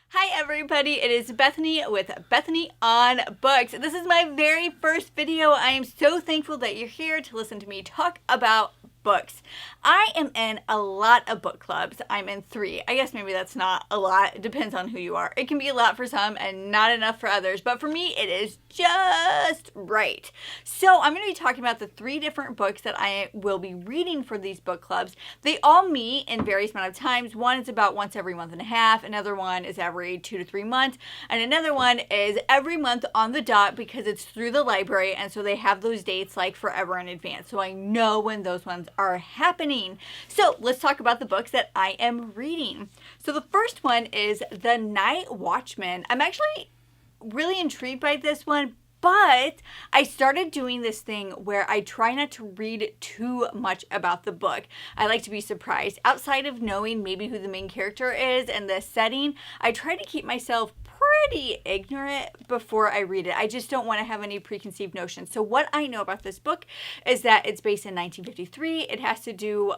Hi everybody, it is Bethany with Bethany on Books. This is my very first video. I am so thankful that you're here to listen to me talk about books. I am in a lot of book clubs. I'm in 3. I guess maybe that's not a lot. It depends on who you are. It can be a lot for some and not enough for others, but for me it is just right. So I'm going to be talking about the 3 different books that I will be reading for these book clubs. They all meet in various amount of times. One is about once every month and a half. Another one is every 2 to 3 months. And another one is every month on the dot because it's through the library. And so they have those dates like forever in advance. So I know when those ones are happening. So let's talk about the books that I am reading. So the first one is The Night Watchman. I'm actually really intrigued by this one, but I started doing this thing where I try not to read too much about the book. I like to be surprised. Outside of knowing maybe who the main character is and the setting, I try to keep myself pretty ignorant before I read it. I just don't want to have any preconceived notions. So what I know about this book is that it's based in 1953. It has to do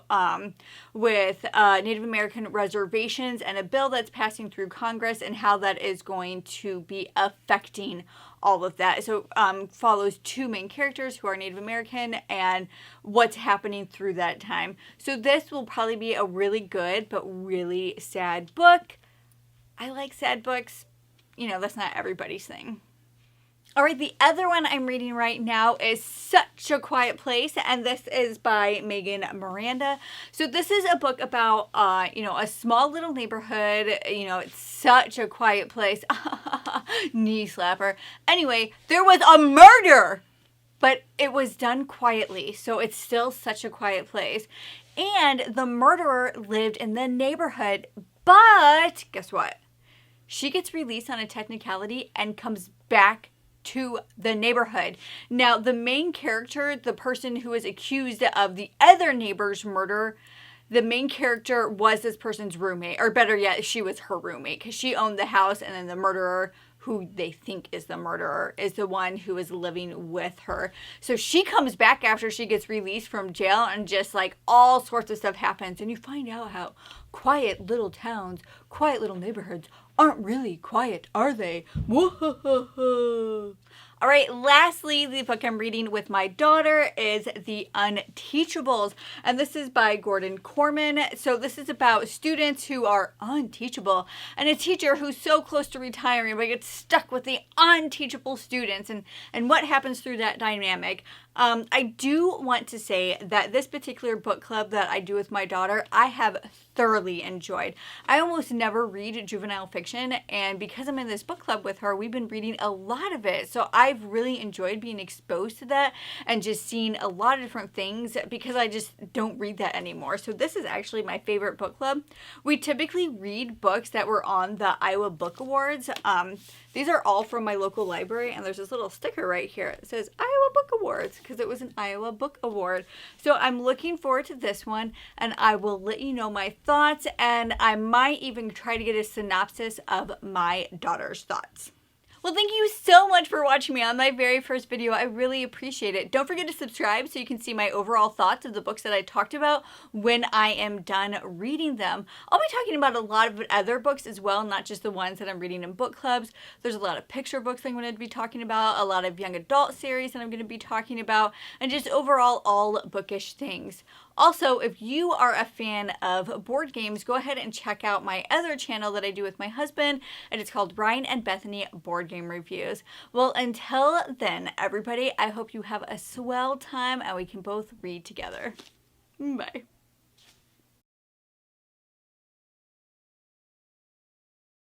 with Native American reservations and a bill that's passing through Congress and how that is going to be affecting all of that. So follows 2 main characters who are Native American and what's happening through that time. So this will probably be a really good but really sad book. I like sad books. You know, that's not everybody's thing. All right, the other one I'm reading right now is Such a Quiet Place, and this is by Megan Miranda. So this is a book about, a small little neighborhood. It's such a quiet place. Knee slapper. Anyway, there was a murder, but it was done quietly, so it's still such a quiet place. And the murderer lived in the neighborhood, but guess what? She gets released on a technicality and comes back to the neighborhood. Now, the main character, the person who is accused of the other neighbor's murder, the main character was this person's roommate, or better yet, she was her roommate because she owned the house, and then the murderer, who they think is the murderer, is the one who is living with her. So she comes back after she gets released from jail, and just like all sorts of stuff happens, and you find out how quiet little towns, quiet little neighborhoods aren't really quiet, are they? Whoa. All right, lastly, the book I'm reading with my daughter is The Unteachables, and this is by Gordon Corman. So this is about students who are unteachable, and a teacher who's so close to retiring but gets stuck with the unteachable students, and what happens through that dynamic. I do want to say that this particular book club that I do with my daughter, I have thoroughly enjoyed. I almost never read juvenile fiction, and because I'm in this book club with her, we've been reading a lot of it. So I've really enjoyed being exposed to that and just seeing a lot of different things because I just don't read that anymore. So this is actually my favorite book club. We typically read books that were on the Iowa Book Awards. These are all from my local library, and there's this little sticker right here. It says Iowa Book Awards because it was an Iowa Book Award. So I'm looking forward to this one, and I will let you know my thoughts, and I might even try to get a synopsis of my daughter's thoughts. Well, thank you so much for watching me on my very first video. I really appreciate it. Don't forget to subscribe so you can see my overall thoughts of the books that I talked about when I am done reading them. I'll be talking about a lot of other books as well, not just the ones that I'm reading in book clubs. There's a lot of picture books I'm going to be talking about, a lot of young adult series that I'm going to be talking about, and just overall all bookish things. Also, if you are a fan of board games, go ahead and check out my other channel that I do with my husband, and it's called Brian and Bethany Board Game Reviews. Well, until then, everybody, I hope you have a swell time and we can both read together. Bye.